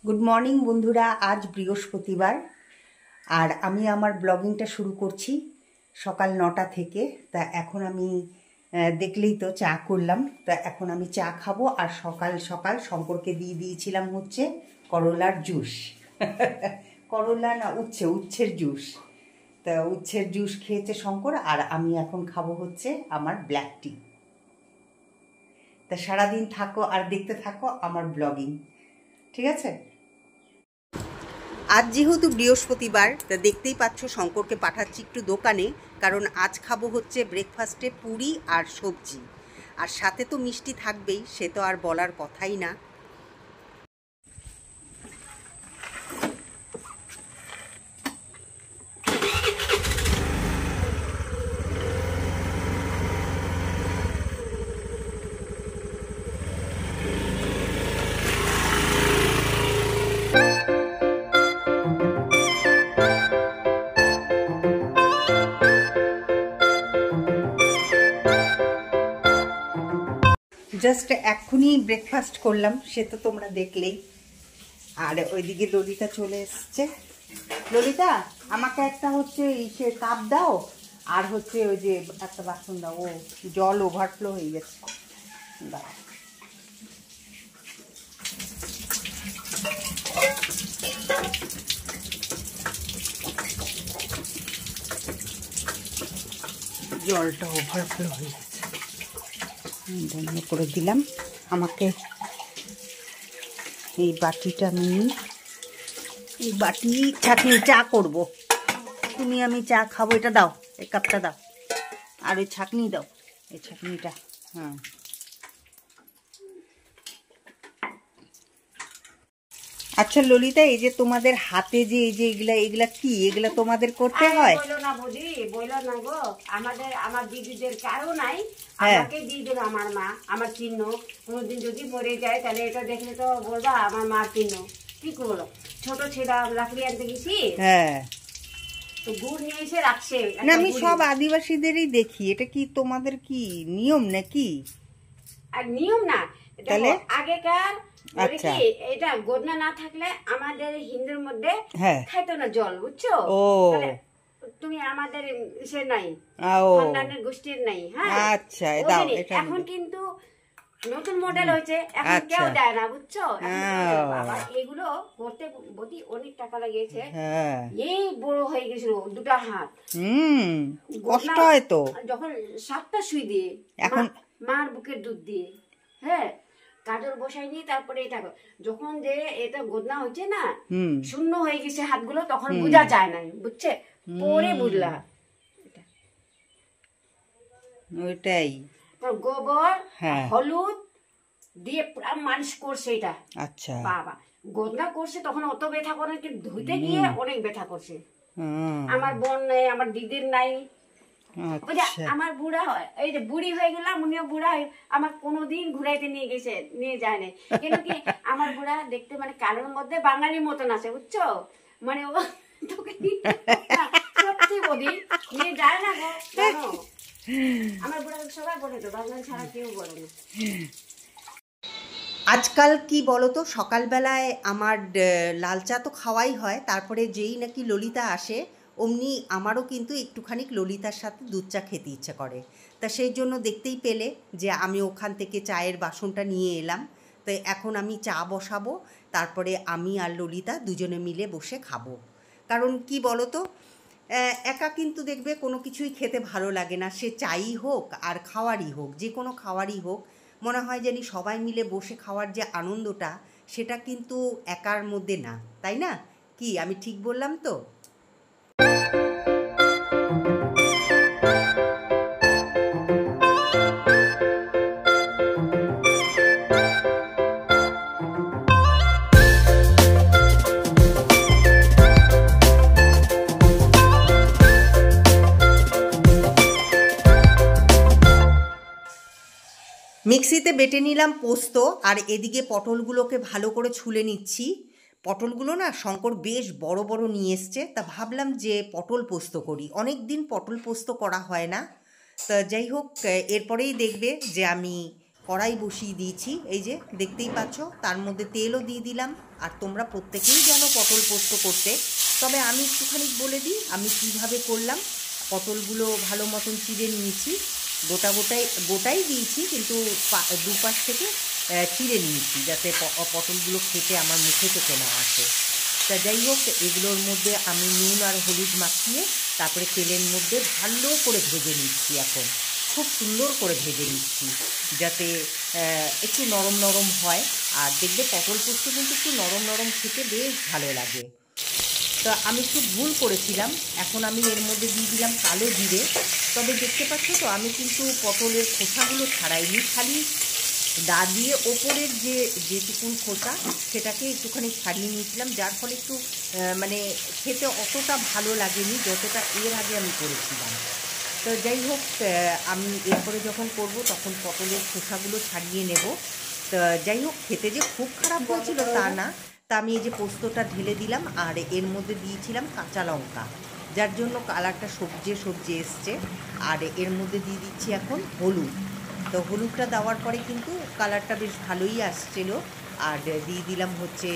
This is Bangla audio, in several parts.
গুড মর্নিং বন্ধুরা, আজ বৃহস্পতিবার আর আমি আমার ব্লগিংটা শুরু করছি সকাল 9টা থেকে। তা এখন আমি দেখলেই তো চা করলাম, তা এখন আমি চা খাবো। আর সকাল সকাল শঙ্করকে দিয়ে দিয়েছিলাম হচ্ছে করলার জুস করলা না উচ্ছের জুস। তা উচ্ছের জুস খেয়েছে শঙ্কর, আর আমি এখন খাবো হচ্ছে আমার ব্ল্যাক টি। তা সারাদিন থাকো আর দেখতে থাকো আমার ব্লগিং, ঠিক আছে? আজ যেহেতু বৃহস্পতিবার, তা দেখতেই পাচ্ছ শঙ্করকে পাঠাচ্ছি একটু দোকানে, কারণ আজ খাবো হচ্ছে ব্রেকফাস্টে পুরি আর সবজি, আর সাথে তো মিষ্টি থাকবেই, সে তো আর বলার কথাই না। জাস্ট এক্ষুনি ব্রেকফাস্ট করলাম, সে তো তোমরা দেখলেই। আর ওইদিকে ললিতা চলে এসছে। ললিতা, আমাকে একটা হচ্ছে সে কাপ দাও, আর হচ্ছে ওই যে একটা বাসন দাও, ও জল ওভারফ্লো হয়ে গেছে। দাও। জলটা ওভারফ্লো হয়ে গেছে, বন্ধ করে দিলাম। আমাকে এই বাটিটা নিয়ে এই বাটি ছাঁকনি চা করব, তুমি আমি চা খাবো। এটা দাও, এই কাপটা দাও, আর ওই ছাঁকনি দাও, এই ছাঁকনিটা। হ্যাঁ, আচ্ছা ললিতা, এই যে তোমাদের হাতে যে এই যে এগুলা কি, এগুলা তোমাদের করতে হয়? বলো না বৌদি, বলো না গো। আমার দিদিদের কারো নাই, আমাকে দিয়ে দেবে আমার মা, আমার চিহ্ন। কোনোদিন যদি মরে যায় তাহলে এটা দেখলে তো বলবা আমার মা চিহ্ন। কি করবো, ছোট ছেলে লাকড়ি আনতে গেছি, হ্যাঁ, তো গুড় নিয়ে এসে রাখছে। না আমি সব আদিবাসীদেরই দেখি, এটা কি তোমাদের কি নিয়ম নাকি? আর নিয়ম না, তাহলে আগেকার আচ্ছা, এটা গোদনা না থাকলে আমাদের হিন্দুর মধ্যে হ্যাঁ খাইতো না জল, বুঝছো? ও তুমি আমাদের সে নাই, ও খানদানের গোষ্ঠীর নাই। হ্যাঁ, আচ্ছা, দাও এটা। এখন কিন্তু নতুন মডেল হয়েছে, এখন কেউ দেয় না, বুঝছো? বাবা এগুলো করতে বটি অনেক টাকা লাগিয়েছে। এই বড় হয়ে গেছিল দুটা হাত, কষ্ট হয় তো। যখন 7টা সুই দিয়ে, এখন মার বুকের দুধ দিয়ে, হ্যাঁ কাজল বসাই নিয়ে তারপরে এটা যখন যে এটা গোদনা হচ্ছে না, শূন্য হয়ে গেছে হাতগুলো, তখন বোঝা যায় না, বুঝছে? পরে বুঝলা ওইটাই। গোবর হলুদ দিয়ে পুরা মালিশ করছে এটা। আচ্ছা বাবা গোদনা করছে তখন অত ব্যথা করে, কিন্তু ধুইতে গিয়ে অনেক ব্যথা করছে। আমার বোন নাই, আমার দিদির নাই। আমার বুড়া হয়, এই যে বুড়ি হয়ে গেলাম, উনিও বুড়া হয়ে আমার কোনোদিন ঘুরাইতে নিয়ে যায় না। কেন কি আমার বুড়া দেখতে মানে কালোর মধ্যে বাঙালির মতন আছে, বুঝছো? মানে ও তোকে সত্যি বলি নিয়ে যায় না গো, জানো? আমার বুড়া সবাই বলে তো, বাঙালি ছাড়া কেউ বলে না। আজকাল কি বলতো, সকালবেলায় আমার লাল চা তো খাওয়াই হয়, তারপরে যেই নাকি ললিতা আসে অমনি আমারও কিন্তু একটুখানি ললিতার সাথে দুধ চা খেতে ইচ্ছে করে। তা সেই জন্য দেখতেই পেলে যে আমি ওখান থেকে চায়ের বাসনটা নিয়ে এলাম। তো এখন আমি চা বসাবো, তারপরে আমি আর ললিতা দুজনে মিলে বসে খাবো। কারণ কি বলতো, একা কিন্তু দেখবে কোনো কিছুই খেতে ভালো লাগে না, সে চাই হোক আর খাওয়ারই হোক, যে কোনো খাওয়ারই হোক, মনে হয় জানি সবাই মিলে বসে খাওয়ার যে আনন্দটা, সেটা কিন্তু একার মধ্যে না, তাই না? কি আমি ঠিক বললাম তো? মিক্সিতে বেটে নিলাম পোস্ত, আর এদিকে পটলগুলোকে ভালো করে ছুলে নিচ্ছি। পটলগুলো না শঙ্কর বেশ বড় বড় নিয়ে এসছে, তা ভাবলাম যে পটল পোস্ত করি, অনেক দিন পটল পোস্ত করা হয় না। তা যাই হোক, এরপরেই দেখবে যে আমি কড়াই বসিয়ে দিয়েছি, এই যে দেখতেই পাচ্ছ, তার মধ্যে তেলও দিয়ে দিলাম। আর তোমরা প্রত্যেকেই জানো পটল পোস্ত করতে, তবে আমি একটুখানি বলে দিই আমি কিভাবে করলাম। পটলগুলো ভালো মতন চিড়ে নিয়েছি, গোটাই দিয়েছি, কিন্তু দুপাশ থেকে চিড়ে নিয়েছি যাতে পটলগুলো খেতে আমার মুখে থেকে না আসে। তা যাই হোক, এগুলোর মধ্যে আমি নুন আর হলুদ মাখিয়ে তারপরে তেলের মধ্যে ভালো করে ভেজে নিচ্ছি। এখন খুব সুন্দর করে ভেজে নিচ্ছি যাতে একটু নরম নরম হয়। আর দেখবে পটল পোস্ত কিন্তু একটু নরম নরম খেতে বেশ ভালো লাগে। তো আমি একটু ভুল করেছিলাম, এখন আমি এর মধ্যে দিয়ে দিলাম কালো জিরে। তবে দেখতে পাচ্ছ তো আমি কিন্তু পটলের খোসাগুলো ছাড়াইনি, খালি দা দিয়ে ওপরের যেটুকুন খোসা সেটাকে একটুখানি ছাড়িয়ে নিয়েছিলাম, যার ফলে একটু মানে খেতে অতটা ভালো লাগেনি যতটা এর আগে আমি করেছিলাম। তো যাই হোক, আমি এরপরে যখন করব তখন পটলের খোসাগুলো ছাড়িয়ে নেব। তো যাই হোক, খেতে যে খুব খারাপ হয়েছিল তা না। তা আমি এই যে পোস্তটা ঢেলে দিলাম, আর এর মধ্যে দিয়েছিলাম কাঁচা লঙ্কা, যার জন্য কালারটা সবজি এসছে। আর এর মধ্যে দিয়ে দিচ্ছি এখন হলুদ। তো হলুদটা দেওয়ার পরে কিন্তু কালারটা বেশ ভালোই আসছিল। আর দিয়ে দিলাম হচ্ছে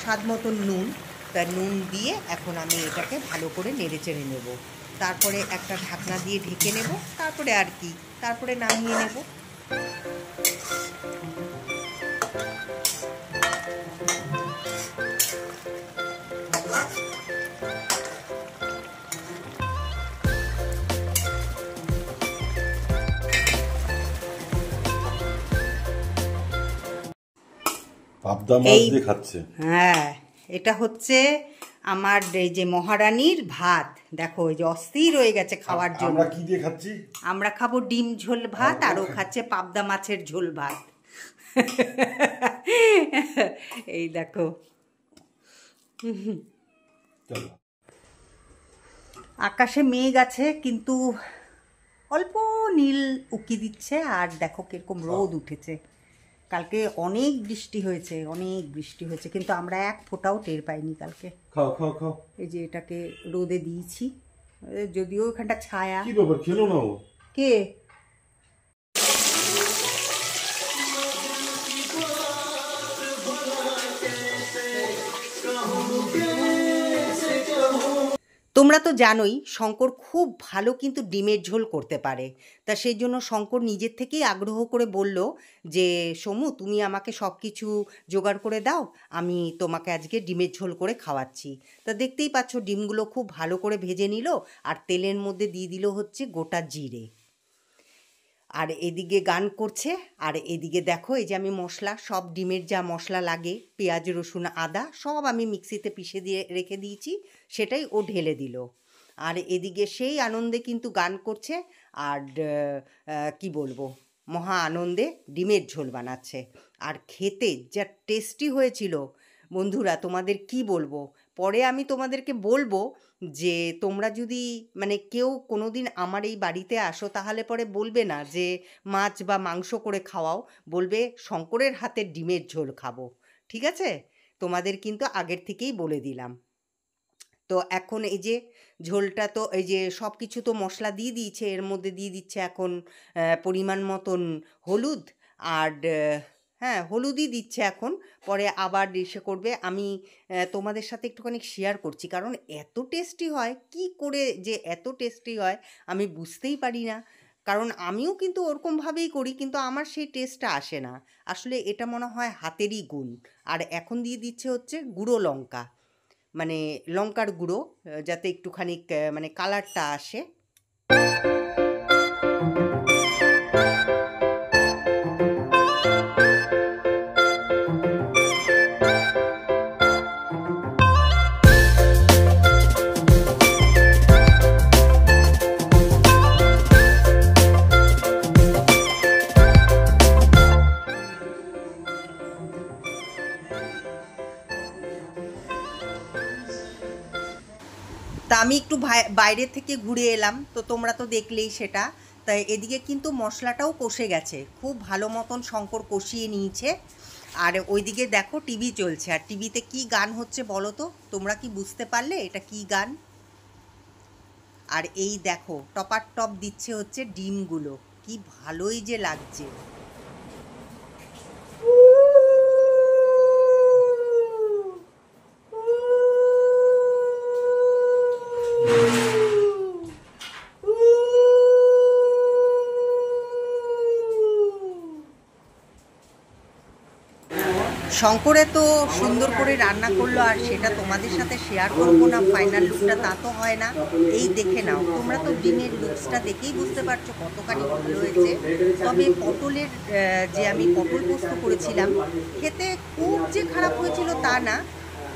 স্বাদ মতন নুন। তা নুন দিয়ে এখন আমি এটাকে ভালো করে নেড়ে চেড়ে নেব। তারপরে একটা ঢাকনা দিয়ে ঢেকে নেব, তারপরে আর কি, তারপরে নামিয়ে নেব। পাবদা মাছ দিয়ে খাচ্ছে। হ্যাঁ, এটা হচ্ছে আমার এই যে মহারানীর ভাত। দেখো এই যে অস্থির হয়ে গেছে খাওয়ার জন্য। আমরা কি দিয়ে খাচ্ছি? আমরা খাবো ডিম ঝোল ভাত, আর ও খাচ্ছে পাবদা মাছের ঝোল ভাত। এই দেখো, আকাশে মেঘ আছে কিন্তু অল্প নীল উকি দিচ্ছে, আর দেখো কিরকম রোদ উঠেছে। কালকে অনেক বৃষ্টি হয়েছে, কিন্তু আমরা এক ফোঁটাও টের পাইনি কালকে। খাও খাও খাও। এই যে এটাকে রোদে দিয়েছি, যদিও এখানটা ছায়া। কি ব্যাপার, খেলো না ও? কে? তোমরা তো জানোই শঙ্কর খুব ভালো কিন্তু ডিমের ঝোল করতে পারে। তা সেই জন্য শঙ্কর নিজের থেকেই আগ্রহ করে বলল যে সমু, তুমি আমাকে সব কিছু জোগাড় করে দাও, আমি তোমাকে আজকে ডিমের ঝোল করে খাওয়াচ্ছি। তা দেখতেই পাচ্ছ ডিমগুলো খুব ভালো করে ভেজে নিল, আর তেলের মধ্যে দিয়ে দিল হচ্ছে গোটা জিরে। আর এদিকে গান করছে, আর এদিকে দেখো এই যে আমি মশলা সব ডিমের যা মশলা লাগে, পেঁয়াজ রসুন আদা সব আমি মিক্সিতে পিষে দিয়ে রেখে দিয়েছি, সেটাই ও ঢেলে দিল। আর এদিকে সেই আনন্দে কিন্তু গান করছে, আর কি বলবো, মহা আনন্দে ডিমের ঝোল বানাচ্ছে। আর খেতে যা টেস্টি হয়েছিল বন্ধুরা, তোমাদের কি বলবো। পরে আমি তোমাদেরকে বলবো যে তোমরা যদি মানে কেউ কোনো দিন আমার এই বাড়িতে আসো, তাহলে পরে বলবে না যে মাছ বা মাংস করে খাওয়াও, বলবে শঙ্করের হাতের ডিমের ঝোল খাবো। ঠিক আছে, তোমাদের কিন্তু আগের থেকেই বলে দিলাম। তো এখন এই যে ঝোলটা, তো এই যে সব কিছু তো মশলা দিয়ে দিয়েছে, এর মধ্যে দিয়ে দিচ্ছে এখন পরিমাণ মতন হলুদ। আর হ্যাঁ, হলুদই দিচ্ছে এখন, পরে আবার ইসে করবে। আমি তোমাদের সাথে একটুখানি শেয়ার করছি, কারণ এত টেস্টি হয়, কি করে যে এত টেস্টি হয় আমি বুঝতেই পারি না। কারণ আমিও কিন্তু ওরকমভাবেই করি, কিন্তু আমার সেই টেস্টটা আসে না। আসলে এটা মনে হয় হাতেরই গুণ। আর এখন দিয়ে দিচ্ছে হচ্ছে গুঁড়ো লঙ্কা, মানে লঙ্কার গুঁড়ো, যাতে একটুখানি মানে কালারটা আসে। তা আমি একটু বাইরে থেকে ঘুরে এলাম, তো তোমরা তো দেখলেই সেটা। তাই এদিকে কিন্তু মশলাটাও কষে গেছে, খুব ভালো মতন শঙ্কর কষিয়ে নিয়েছে। আর ওইদিকে দেখো টিভি চলছে, আর টিভিতে কি গান হচ্ছে বলো তো, তোমরা কি বুঝতে পারলে এটা কি গান? আর এই দেখো টপার টপ দিচ্ছে হচ্ছে ডিমগুলো, কি ভালোই যে লাগছে। শঙ্করে তো সুন্দর করে রান্না করলো, আর সেটা তোমাদের সাথে শেয়ার করবো না ফাইনাল লুকটা, তা তো হয় না। এই দেখে নাও, তোমরা তো ডিমের লুকসটা দেখেই বুঝতে পারছো কতখানি ভালো হয়েছে। তবে পটলের যে আমি পটল পোস্ত করেছিলাম, খেতে খুব যে খারাপ হয়েছিল তা না,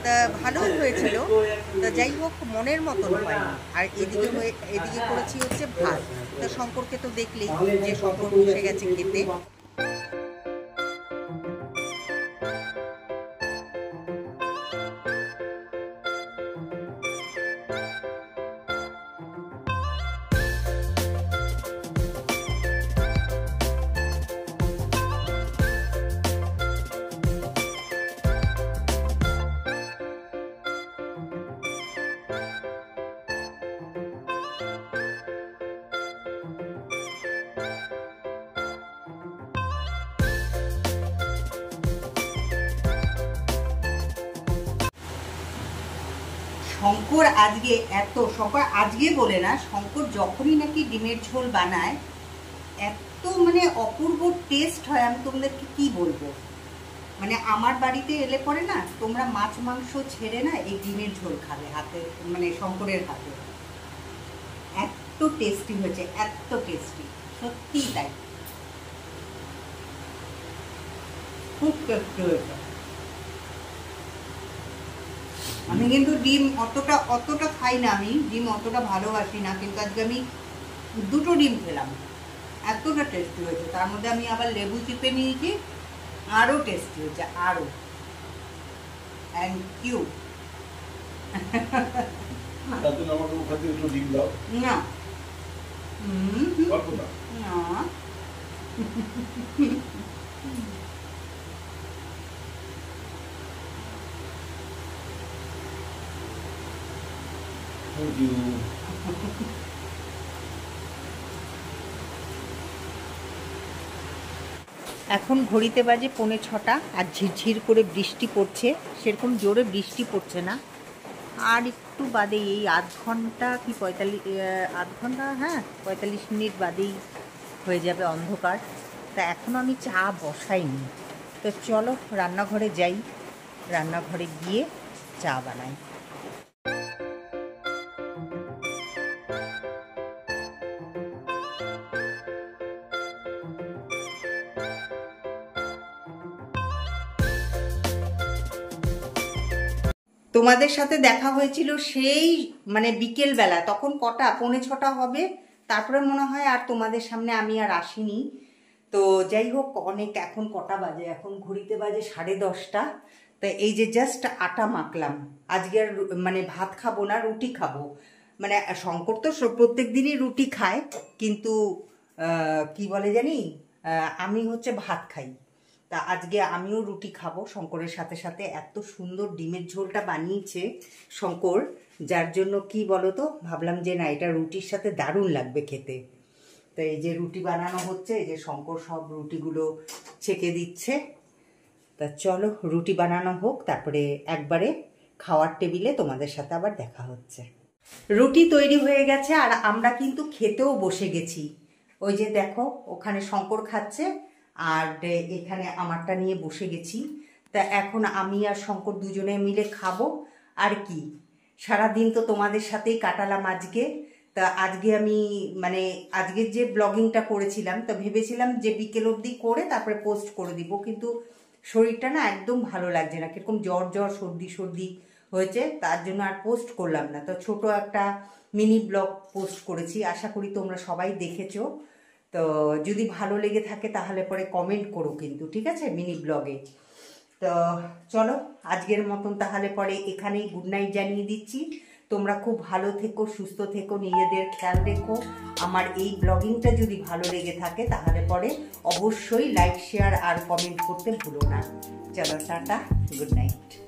তা ভালোই হয়েছিল। তো যাই হোক, মনের মতন হয়নি। আর এদিকে করেছি হচ্ছে ভাত। তো শঙ্করকে তো দেখলেই যে শঙ্কর বসে গেছে খেতে। শঙ্কর আজকে বলে না, শঙ্কর যখনই নাকি ডিমের ঝোল বানায় এত মানে অপূর্ব টেস্ট হয়, আমি তোমাদেরকে কি বলবো। মানে আমার বাড়িতে এলে পরে না, তোমরা মাছ মাংস ছেড়ে না এই ডিমের ঝোল খাবে হাতে, মানে শঙ্করের হাতে। এত টেস্টি হয়েছে, এত টেস্টি, সত্যিই তাই, খুব টেস্টি হয়েছে। আমি কিন্তু ডিম অতটা খাই না, আমি ডিম অতটা ভালোবাসি না, কিন্তু আজকে আমি 2টো ডিম খেলাম, এতটা টেস্টি হয়েছে। তার মধ্যে আমি আবার লেবু চিপে নিয়েছি, আরও টেস্টি হয়েছে, আরও। Thank you. না না Thank you. এখন ঘড়িতে বাজে 5:45, আর ঝিরঝির করে বৃষ্টি পড়ছে, সেরকম জোরে বৃষ্টি পড়ছে না। আর একটু বাদে এই আধ ঘন্টা 45 মিনিট বাদেই হয়ে যাবে অন্ধকার। তা এখনও আমি চা বসাইনি। তো চলো রান্নাঘরে যাই, রান্নাঘরে গিয়ে চা বানাই। তোমাদের সাথে দেখা হয়েছিল সেই মানে বিকেলবেলা, তখন কটা 5:45 হবে, তারপরে মনে হয় আর তোমাদের সামনে আমি আর আসিনি। তো যাই হোক, অনেক, এখন কটা বাজে, এখন ঘড়িতে বাজে 10:30। তো এই যে জাস্ট আটা মাখলাম, আজকে আর মানে ভাত খাবো না, রুটি খাবো। মানে শঙ্কর তো প্রত্যেক দিনই রুটি খায়, কিন্তু কি বলে জানি, আমি হচ্ছে ভাত খাই। তা আজকে আমিও রুটি খাবো শঙ্করের সাথে সাথে। এত সুন্দর ডিমের ঝোলটা বানিয়েছে শঙ্কর, যার জন্য কি বলতো ভাবলাম যে না, এটা রুটির সাথে দারুণ লাগবে খেতে। তো এই যে রুটি বানানো হচ্ছে, এই যে শঙ্কর সব রুটিগুলো ছেঁকে দিচ্ছে। তা চলো রুটি বানানো হোক, তারপরে একবারে খাওয়ার টেবিলে তোমাদের সাথে আবার দেখা হচ্ছে। রুটি তৈরি হয়ে গেছে, আর আমরা কিন্তু খেতেও বসে গেছি। ওই যে দেখো, ওখানে শঙ্কর খাচ্ছে, আর এখানে আমারটা নিয়ে বসে গেছি। তা এখন আমি আর শঙ্কর দুজনে মিলে খাবো। আর কি, সারাদিন তো তোমাদের সাথেই কাটালাম আজকে। তা আজকে আমি মানে আজকের যে ব্লগিংটা করেছিলাম, তা ভেবেছিলাম যে বিকেল অবধি করে তারপরে পোস্ট করে দিব, কিন্তু শরীরটা না একদম ভালো লাগছে না, কিরকম জ্বর সর্দি হয়েছে, তার জন্য আর পোস্ট করলাম না। তো ছোট একটা মিনি ব্লগ পোস্ট করেছি, আশা করি তোমরা সবাই দেখেছো। তো যদি ভালো লেগে থাকে তাহলে পরে কমেন্ট করো কিন্তু, ঠিক আছে, মিনি ব্লগে। তো চলো আজকের মতন তাহলে পরে এখানেই গুড নাইট জানিয়ে দিচ্ছি। তোমরা খুব ভালো থেকো, সুস্থ থেকো, নিজেদের খেয়াল রেখো। আমার এই ব্লগিংটা যদি ভালো লেগে থাকে তাহলে পরে অবশ্যই লাইক, শেয়ার আর কমেন্ট করতে ভুলো না। চলো টাটা, গুড নাইট।